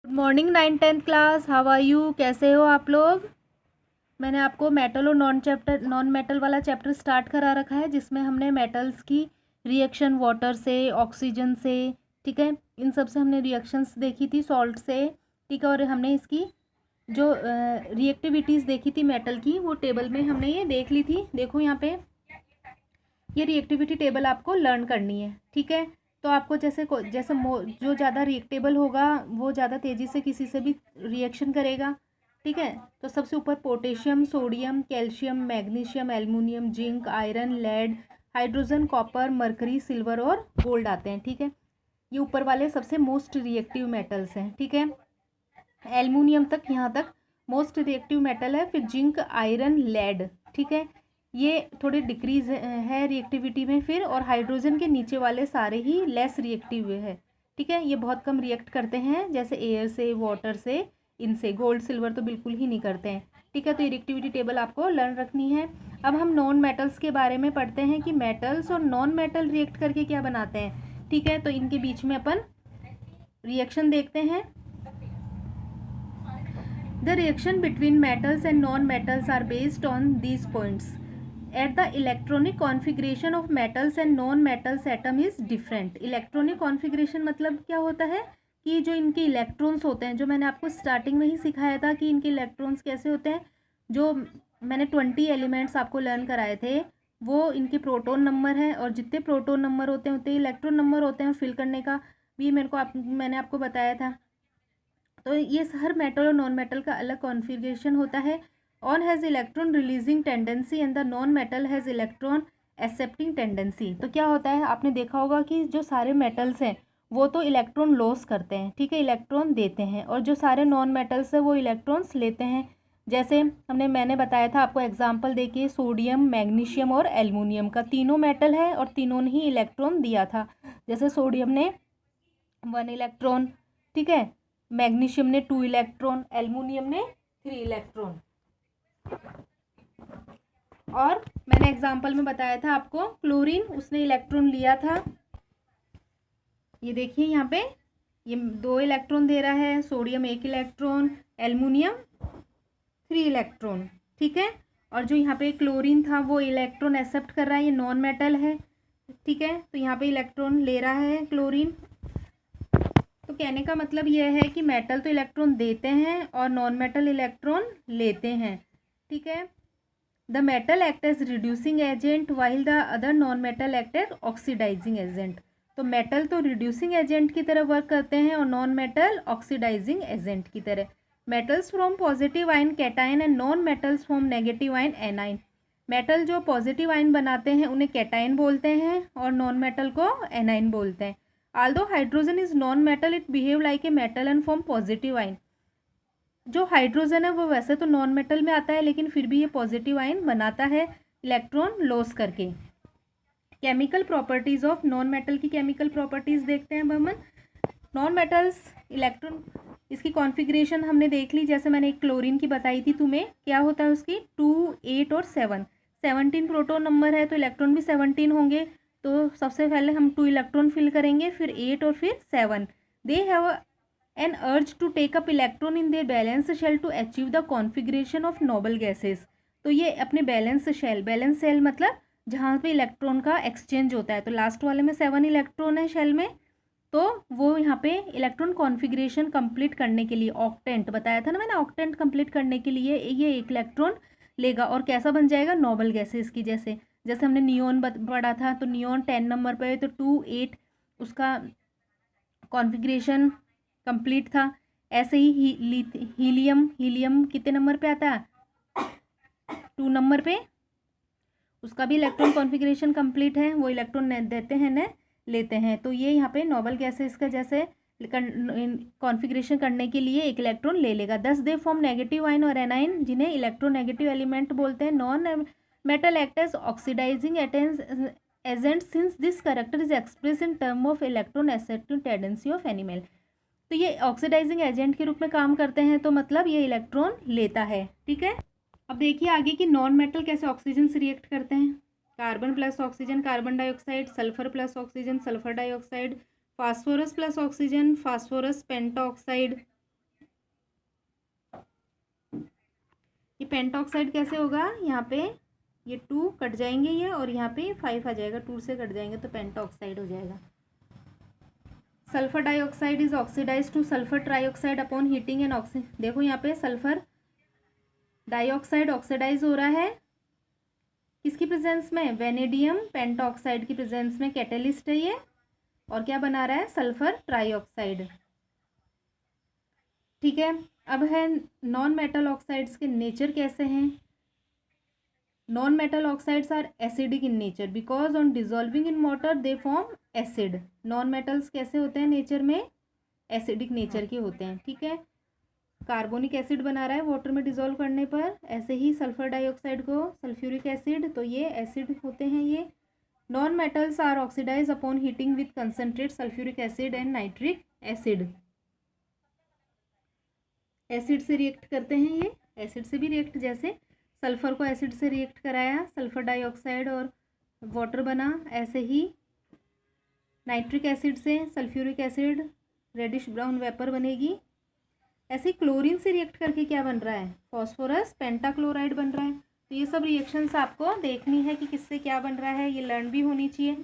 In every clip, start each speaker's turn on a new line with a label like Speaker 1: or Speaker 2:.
Speaker 1: Good morning 9th class, how are you? कैसे हो आप लोग? मैंने आपको मेटल और नॉन मेटल वाला चैप्टर स्टार्ट करा रखा है, जिसमें हमने मेटल्स की रिएक्शन वाटर से, ऑक्सीजन से, ठीक है, इन सब से हमने रिएक्शंस देखी थी, सॉल्ट से, ठीक है। और हमने इसकी जो रिएक्टिविटीज़ देखी थी मेटल की, वो टेबल में हमने ये देख ली थी। देखो यहाँ पे ये रिएक्टिविटी टेबल आपको लर्न करनी है, ठीक है। तो आपको जैसे जो ज़्यादा रिएक्टेबल होगा वो ज़्यादा तेज़ी से किसी से भी रिएक्शन करेगा, ठीक है। तो सबसे ऊपर potassium, sodium, calcium, magnesium, aluminium, zinc, iron, lead, hydrogen, copper, mercury, silver और गोल्ड आते हैं, ठीक है। ये ऊपर वाले सबसे मोस्ट रिएक्टिव मेटल्स हैं, ठीक है। एल्युमिनियम तक, यहाँ तक मोस्ट रिएक्टिव मेटल है। फिर जिंक, आयरन, लेड, ठीक है, ये थोड़े डिक्रीज है रिएक्टिविटी में। फिर और हाइड्रोजन के नीचे वाले सारे ही लेस रिएक्टिव है, ठीक है। ये बहुत कम रिएक्ट करते हैं, जैसे एयर से, वाटर से, इनसे। गोल्ड सिल्वर तो बिल्कुल ही नहीं करते हैं, ठीक है। तो ये रिएक्टिविटी टेबल आपको लर्न रखनी है। अब हम नॉन मेटल्स के बारे में पढ़ते हैं कि मेटल्स और नॉन मेटल रिएक्ट करके क्या बनाते हैं, ठीक है। तो इनके बीच में अपन रिएक्शन देखते हैं। The reaction between metals and non-metals are based on these points. At the electronic configuration of metals and non-metals atom is different. Electronic configuration मतलब क्या होता है कि जो इनके इलेक्ट्रॉन्स होते हैं, जो मैंने आपको स्टार्टिंग में ही सिखाया था कि इनके इलेक्ट्रॉन्स कैसे होते हैं। जो मैंने 20 एलिमेंट्स आपको लर्न कराए थे, वो इनके प्रोटॉन नंबर है, और जितने प्रोटॉन नंबर होते हैं उतने इलेक्ट्रॉन नंबर होते हैं। फिल करने का भी मैंने आपको बताया था। तो ये हर मेटल और नॉन मेटल का अलग कॉन्फ़िगरेशन होता है। On has electron releasing tendency and the non metal has electron accepting tendency. तो क्या होता है, आपने देखा होगा कि जो सारे मेटल्स हैं वो तो इलेक्ट्रॉन लॉस करते हैं, ठीक है, इलेक्ट्रॉन देते हैं, और जो सारे नॉन मेटल्स हैं वो इलेक्ट्रॉन्स लेते हैं। जैसे मैंने बताया था आपको एग्जाम्पल देखिए, सोडियम, मैग्नीशियम और एल्युमिनियम का, तीनों मेटल है और तीनों ने ही इलेक्ट्रॉन दिया था। जैसे सोडियम ने 1 इलेक्ट्रॉन, ठीक है, मैग्नीशियम ने 2 इलेक्ट्रॉन, एल्युमिनियम ने 3 इलेक्ट्रॉन। और मैंने एग्जाम्पल में बताया था आपको, क्लोरीन, उसने इलेक्ट्रॉन लिया था। ये देखिए यहाँ पे ये 2 इलेक्ट्रॉन दे रहा है, सोडियम 1 इलेक्ट्रॉन, एल्युमिनियम 3 इलेक्ट्रॉन, ठीक है। और जो यहाँ पे क्लोरीन था वो इलेक्ट्रॉन एक्सेप्ट कर रहा है, ये नॉन मेटल है, ठीक है। तो यहाँ पे इलेक्ट्रॉन ले रहा है क्लोरीन। तो कहने का मतलब यह है कि मेटल तो इलेक्ट्रॉन देते हैं और नॉन मेटल इलेक्ट्रॉन लेते हैं, ठीक है। The metal act as reducing agent while the other non metal act as oxidising agent. तो मेटल तो रिड्यूसिंग एजेंट की तरह वर्क करते हैं और नॉन मेटल ऑक्सीडाइजिंग एजेंट की तरह। Metals from positive ion cation and non metals from negative ion A9. Metal जो पॉजिटिव आयन बनाते हैं उन्हें कैटाइन बोलते हैं और नॉन मेटल को एनाइन बोलते हैं। Although hydrogen is non-metal, it behave like a metal and form positive ion. जो हाइड्रोजन है वो वैसे तो नॉन मेटल में आता है, लेकिन फिर भी ये पॉजिटिव आयन बनाता है इलेक्ट्रॉन लॉस करके। Chemical properties of non metal की केमिकल प्रॉपर्टीज देखते हैं हम। नॉन मेटल्स इलेक्ट्रॉन, इसकी कॉन्फ़िगरेशन हमने देख ली। जैसे मैंने एक क्लोरीन की बताई थी तुम्हें, क्या होता है उसकी 2, 8 और 7, 17 प्रोटॉन नंबर है, तो इलेक्ट्रॉन भी 17 होंगे। तो सबसे पहले हम 2 इलेक्ट्रॉन फिल करेंगे, फिर 8 और फिर 7। They have an urge to take up electron in their valence shell to achieve the configuration of noble gases. तो ये अपने बैलेंस शेल मतलब जहाँ पे इलेक्ट्रॉन का एक्सचेंज होता है। तो लास्ट वाले में 7 इलेक्ट्रॉन है शेल में, तो वो यहाँ पे इलेक्ट्रॉन कॉन्फ़िगरेशन कंप्लीट करने के लिए, ऑक्टेंट बताया था ना मैंने, ऑक्टेंट कंप्लीट करने के लिए ये 1 इलेक्ट्रॉन लेगा और कैसा बन जाएगा, नोबल गैसेस की जैसे। जैसे हमने नियोन पढ़ा था, तो नियोन 10 नंबर पे, तो 2, 8 उसका कॉन्फ़िगरेशन कंप्लीट था। ऐसे ही हीलियम कितने नंबर पे आता है, 2 नंबर पे, उसका भी इलेक्ट्रॉन कॉन्फ़िगरेशन कंप्लीट है, वो इलेक्ट्रॉन देते हैं न लेते हैं। तो ये यहाँ पे नोबल गैसेस का जैसे कॉन्फ़िगरेशन करने के लिए 1 इलेक्ट्रॉन ले लेगा। 10 दे फॉर्म नेगेटिव आयन और एनाइन, जिन्हें इलेक्ट्रोनेगेटिव एलिमेंट बोलते हैं। Non metal act as oxidising agent since this character is express in term of electron accepting tendency of animal. तो ये ऑक्सीडाइजिंग एजेंट के रूप में काम करते हैं, तो मतलब ये इलेक्ट्रॉन लेता है, ठीक है। अब देखिए आगे कि नॉन मेटल कैसे ऑक्सीजन से रिएक्ट करते हैं। Carbon plus oxygen carbon dioxide, sulphur plus oxygen sulphur dioxide, phosphorus plus oxygen phosphorus pentoxide, ये पेंटॉक्साइड कैसे होगा, यहाँ पे ये 2 कट जाएंगे ये, और यहाँ पे 5 आ जाएगा, 2 से कट जाएंगे तो पेंटॉक्साइड हो जाएगा। Sulphur dioxide is oxidise to sulphur trioxide upon heating and देखो यहाँ पे सल्फर डाइऑक्साइड ऑक्सीडाइज हो रहा है किसकी प्रेजेंस में, वेनेडियम पेंटॉक्साइड की प्रेजेंस में, कैटेलिस्ट है ये, और क्या बना रहा है, सल्फर ट्राइऑक्साइड। ठीक है, अब है नॉन मेटल ऑक्साइड्स के नेचर कैसे हैं। Non metal oxides are acidic in nature because on dissolving in water they form acid. Non metals कैसे होते हैं नेचर में, एसिडिक नेचर के होते हैं। ठीक है, कार्बोनिक एसिड बना रहा है वाटर में डिजोल्व करने पर, ऐसे ही सल्फर डाइऑक्साइड को सल्फ्यूरिक एसिड, तो ये एसिड होते हैं ये। Non metals are oxidise upon heating with concentrate sulphuric acid and nitric acid. Acid से रिएक्ट करते हैं ये, एसिड से भी रिएक्ट, जैसे सल्फर को एसिड से रिएक्ट कराया, सल्फर डाइऑक्साइड और वाटर बना, ऐसे ही नाइट्रिक एसिड से sulphuric acid reddish brown vapour बनेगी। ऐसे क्लोरीन से रिएक्ट करके क्या बन रहा है, फॉस्फोरस पेंटाक्लोराइड बन रहा है। तो ये सब रिएक्शंस आपको देखनी है कि किससे क्या बन रहा है, ये लर्न भी होनी चाहिए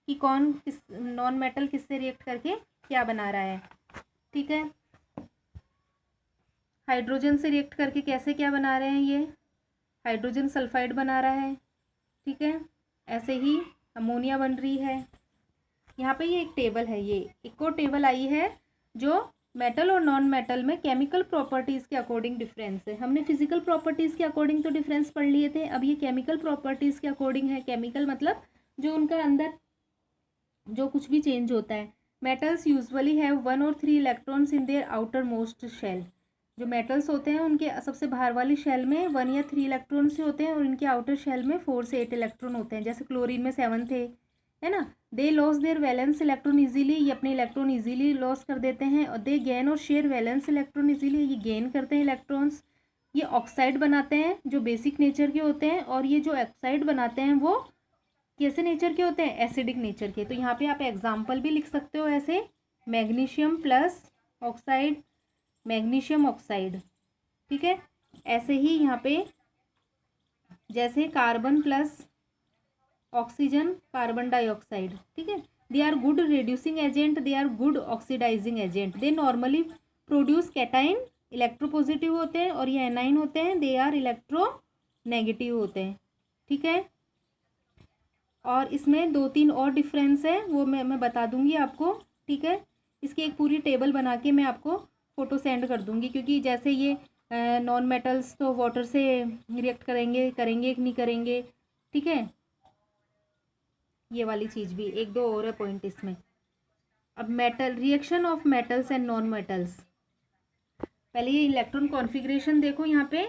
Speaker 1: कि कौन किस नॉन मेटल किससे रिएक्ट करके क्या बना रहा है। ठीक है, हाइड्रोजन से रिएक्ट करके कैसे क्या बना रहे हैं, ये हाइड्रोजन सल्फाइड बना रहा है। ठीक है, ऐसे ही अमोनिया बन रही है। यहाँ पे ये एक टेबल है, ये एक और टेबल आई है जो मेटल और नॉन मेटल में केमिकल प्रॉपर्टीज़ के अकॉर्डिंग डिफरेंस है। हमने फिजिकल प्रॉपर्टीज़ के अकॉर्डिंग तो डिफरेंस पढ़ लिए थे, अब ये केमिकल प्रॉपर्टीज़ के अकॉर्डिंग है। केमिकल मतलब जो उनका अंदर जो कुछ भी चेंज होता है। मेटल्स यूजुअली हैव 1 और 3 electrons in their outermost shell. जो मेटल्स होते हैं उनके सबसे बाहर वाली शेल में 1 या 3 इलेक्ट्रॉन से होते हैं, और इनके आउटर शेल में 4 से 8 इलेक्ट्रॉन होते हैं। जैसे क्लोरीन में 7 थे, है ना। They lose their valence electron easily, ये अपने इलेक्ट्रॉन इजीली लॉस कर देते हैं। और दे गेन और शेयर वैलेंस इलेक्ट्रॉन इजीली, ये गेन करते हैं इलेक्ट्रॉन्स। ये ऑक्साइड बनाते हैं जो बेसिक नेचर के होते हैं, और ये जो ऑक्साइड बनाते हैं वो कैसे नेचर के होते हैं, एसिडिक नेचर के। तो यहाँ पे आप एग्जाम्पल भी लिख सकते हो ऐसे, magnesium plus oxide, magnesium oxide. ठीक है, ऐसे ही यहाँ पे जैसे carbon plus oxygen carbon dioxide. ठीक है, they are good reducing agent, they are good oxidising agent, they normally produce cation, electropositive होते हैं, और ये एनाइन होते हैं, दे आर इलेक्ट्रो नेगेटिव होते हैं। ठीक है, और इसमें 2-3 और डिफरेंस है, वो मैं बता दूंगी आपको। ठीक है, इसकी एक पूरी टेबल बना के मैं आपको फ़ोटो सेंड कर दूंगी, क्योंकि जैसे ये नॉन मेटल्स तो वाटर से रिएक्ट करेंगे कि नहीं करेंगे। ठीक है, ये वाली चीज़ भी 1-2 और है पॉइंट इसमें। अब metal reaction of metals and non metals, पहले ये इलेक्ट्रॉन कॉन्फ़िगरेशन देखो। यहाँ पे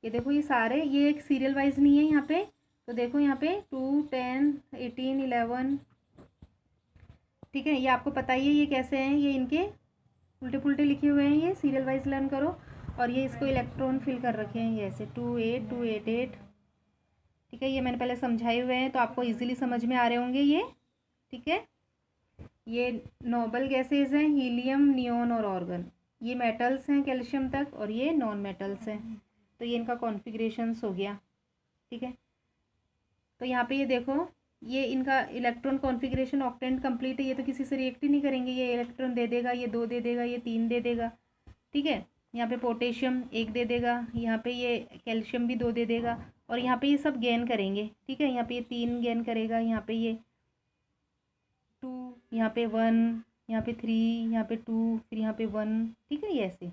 Speaker 1: ये देखो, ये सारे ये एक सीरियल वाइज नहीं है यहाँ पे। तो देखो यहाँ पे 2, 10, 18, 11। ठीक है, ये आपको पता ही है ये कैसे हैं, ये इनके उल्टे पुल्टे लिखे हुए हैं, ये सीरियल वाइज लर्न करो। और ये इसको इलेक्ट्रॉन फिल कर रखे हैं ये ऐसे 2, 8, 2, 8, 8। ठीक है, ये मैंने पहले समझाए हुए हैं तो आपको इजीली समझ में आ रहे होंगे ये। ठीक है, ये नोबल गैसेज हैं, हीलियम, नियोन और ऑर्गन। ये मेटल्स हैं कैल्शियम तक, और ये नॉन मेटल्स हैं। तो ये इनका कॉन्फ़िगरेशंस हो गया। ठीक है, तो यहाँ पे ये देखो, ये इनका इलेक्ट्रॉन कॉन्फ़िगरेशन ऑक्टेंट कंप्लीट है। ये तो किसी से रिएक्ट ही नहीं करेंगे, ये इलेक्ट्रॉन दे देगा, ये 2 दे देगा, ये 3 दे देगा। ठीक है, यहाँ पे पोटेशियम 1 दे देगा, यहाँ पे ये कैल्शियम भी 2 दे देगा, और यहाँ पे ये सब गेन करेंगे। ठीक है, यहाँ पे ये 3 गेन करेगा, यहाँ पे ये 2, यहाँ पे 1, यहाँ पे 3, यहाँ पे 2, फिर यहाँ पे 1। ठीक है, ये ऐसे।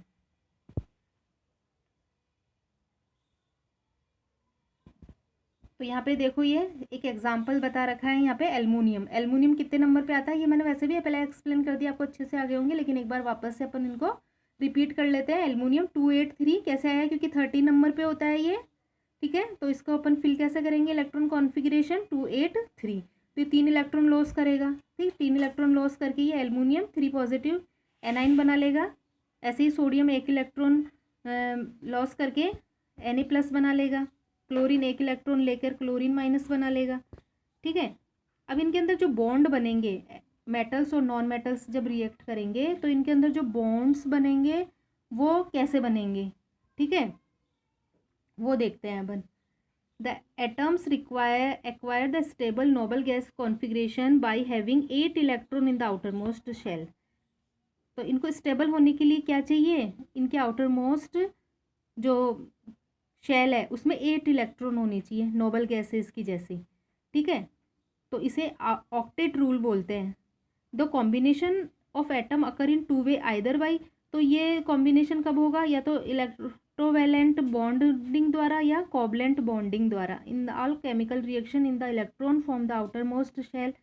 Speaker 1: तो यहाँ पे देखो, ये एक एग्जाम्पल बता रखा है यहाँ पे एल्युमिनियम। एल्युमिनियम कितने नंबर पे आता है, ये मैंने वैसे भी पहले एक्सप्लेन कर दिया, आपको अच्छे से आगे होंगे, लेकिन एक बार वापस से अपन इनको रिपीट कर लेते हैं। एल्युमिनियम 283 कैसे आया, क्योंकि 13 नंबर पे होता है ये। ठीक है, तो इसको अपन फिल कैसे करेंगे, इलेक्ट्रॉन कॉन्फ़िगरेशन 283। तो ये 3 इलेक्ट्रॉन लॉस करेगा। ठीक, 3 इलेक्ट्रॉन लॉस करके ये एल्युमिनियम 3 पॉजिटिव एनाइन बना लेगा। ऐसे ही सोडियम 1 इलेक्ट्रॉन लॉस करके Na+ बना लेगा। क्लोरीन 1 इलेक्ट्रॉन लेकर क्लोरीन माइनस बना लेगा। ठीक है, अब इनके अंदर जो बॉन्ड बनेंगे मेटल्स और नॉन मेटल्स जब रिएक्ट करेंगे तो इनके अंदर जो बॉन्ड्स बनेंगे वो कैसे बनेंगे, ठीक है, वो देखते हैं अपन। The atoms acquire the stable noble gas configuration by having 8 electron in the outermost shell. तो इनको स्टेबल होने के लिए क्या चाहिए, इनके आउटर मोस्ट जो शेल है उसमें 8 इलेक्ट्रॉन होनी चाहिए नोबल गैसेस की जैसे, ठीक है। तो इसे ऑक्टेट रूल बोलते हैं। The combination of atom occur in two way either by, तो ये कॉम्बिनेशन कब होगा, या तो इलेक्ट्रोवैलेंट बॉन्डिंग द्वारा या कोवलेंट बॉन्डिंग द्वारा। In all chemical reaction in the electron from the outermost shell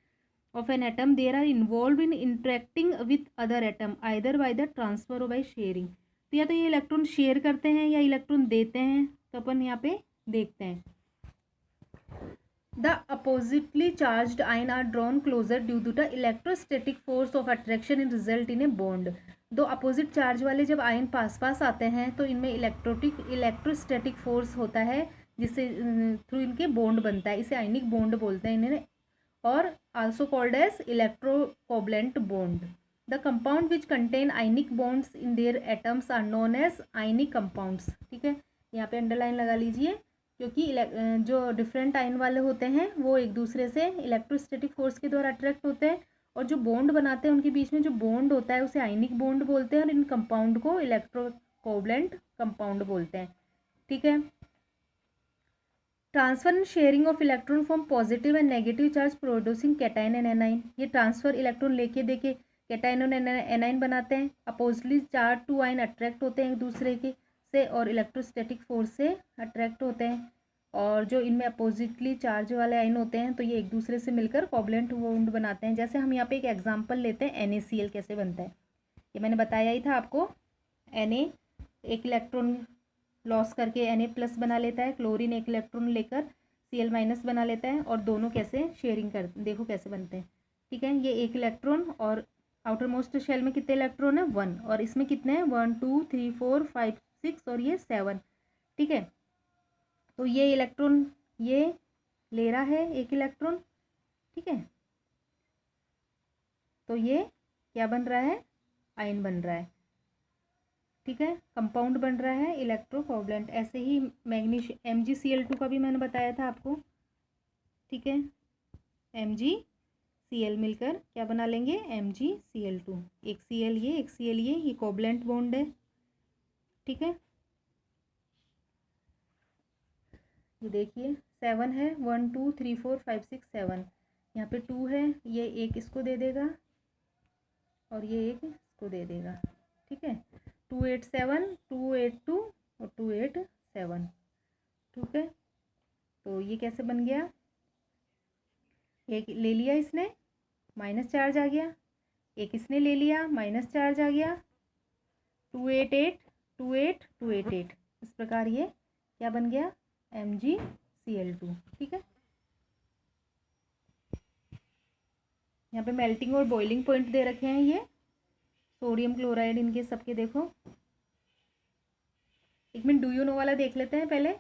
Speaker 1: of an atom there are involved in interacting with other atom either by the transfer or by sharing। तो या तो ये electron share करते हैं या electron देते हैं, तो अपन यहाँ पे देखते हैं। The oppositely charged ion are drawn closer due to the electrostatic force of attraction and result in a bond। दो अपोजिट चार्ज वाले जब आयन पास पास आते हैं तो इनमें इलेक्ट्रोस्टैटिक फोर्स होता है जिससे थ्रू इनके बॉन्ड बनता है, इसे आयनिक बॉन्ड बोलते हैं इन्हें, और also called as electrocovalent bond। The compound which contain ionic bonds in their atoms are known as ionic compounds। ठीक है, यहाँ पे अंडरलाइन लगा लीजिए, क्योंकि जो डिफरेंट आयन वाले होते हैं वो एक दूसरे से इलेक्ट्रोस्टैटिक फोर्स के द्वारा अट्रैक्ट होते हैं, और जो बॉन्ड बनाते हैं उनके बीच में जो बॉन्ड होता है उसे आयनिक बॉन्ड बोलते हैं, और इन कंपाउंड को इलेक्ट्रोकोवलेंट कंपाउंड बोलते हैं। ठीक है, transfer and sharing of electron from positive and negative charge producing cation and anion. ये ट्रांसफर इलेक्ट्रॉन लेके देके कैटाइन और एनाइन बनाते हैं। Oppositely charge two ion attract होते हैं एक दूसरे के से और इलेक्ट्रोस्टैटिक फोर्स से अट्रैक्ट होते हैं, और जो इनमें अपोजिटली चार्ज वाले आयन होते हैं तो ये एक दूसरे से मिलकर कोवलेंट बॉन्ड बनाते हैं। जैसे हम यहाँ पे एक एग्जांपल लेते हैं, NaCl कैसे बनता है, ये मैंने बताया ही था आपको। Na एक इलेक्ट्रॉन लॉस करके Na+ बना लेता है, क्लोरीन एक इलेक्ट्रॉन लेकर Cl- बना लेता है, और दोनों कैसे शेयरिंग कर, देखो कैसे बनते हैं। ठीक है, ये एक इलेक्ट्रॉन, और आउटर मोस्ट शेल में कितने इलेक्ट्रॉन है 1, और इसमें कितने हैं 1 2 3 4 5 6 और ये 7। ठीक है, तो ये इलेक्ट्रॉन ये ले रहा है एक इलेक्ट्रॉन, ठीक है, तो ये क्या बन रहा है, आयन बन रहा है। ठीक है, कंपाउंड बन रहा है इलेक्ट्रोकोवलेंट। ऐसे ही मैग्नीशियम MgCl2 का भी मैंने बताया था आपको। ठीक है, MgCl मिलकर क्या बना लेंगे, MgCl2। एक Cl ये, एक Cl ये कोवलेंट बॉन्ड है। ठीक है, ये देखिए 7 है, 1 2 3 4 5 6 7, यहाँ पे 2 है, ये एक इसको दे देगा और ये एक इसको दे देगा। ठीक है, 287 282 और 287। ठीक है, तो ये कैसे बन गया, एक ले लिया इसने माइनस चार्ज आ गया, एक इसने ले लिया माइनस चार्ज आ गया, 288 28 288, इस प्रकार ये क्या बन गया, MgCl2। ठीक है, यहाँ पे मेल्टिंग और बॉइलिंग पॉइंट दे रखे हैं, ये सोडियम क्लोराइड इनके सबके देखो। एक मिनट डू यू नो वाला देख लेते हैं पहले।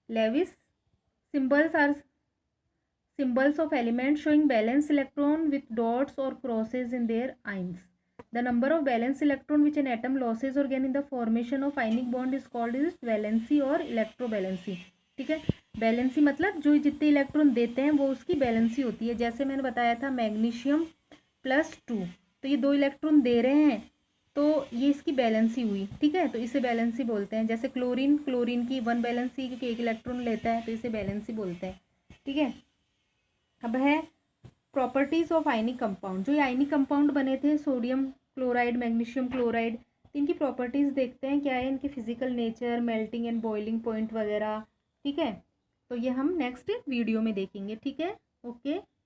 Speaker 1: Lewis symbols are symbols of element showing valence electron with dots और crosses in their ions. The number of valence electron which an atom loses और gain in the formation of ionic bond is called is valency और electrovalency. ठीक है, valency मतलब जो जितने electron देते हैं वो उसकी बैलेंसी होती है। जैसे मैंने बताया था मैग्नीशियम +2, तो ये 2 इलेक्ट्रॉन दे रहे हैं तो ये इसकी बैलेंसी हुई। ठीक है, तो इसे बैलेंसी बोलते हैं। जैसे क्लोरीन की 1 बैलेंसी, क्योंकि 1 इलेक्ट्रॉन लेता है तो इसे बैलेंसी बोलते हैं। ठीक है, अब है प्रॉपर्टीज़ ऑफ आयनिक कंपाउंड। जो ये आयनिक कंपाउंड बने थे सोडियम क्लोराइड मैग्नीशियम क्लोराइड, इनकी प्रॉपर्टीज़ देखते हैं क्या है, इनके physical nature, melting and boiling point वगैरह। ठीक है, तो ये हम नेक्स्ट वीडियो में देखेंगे। ठीक है, ओके।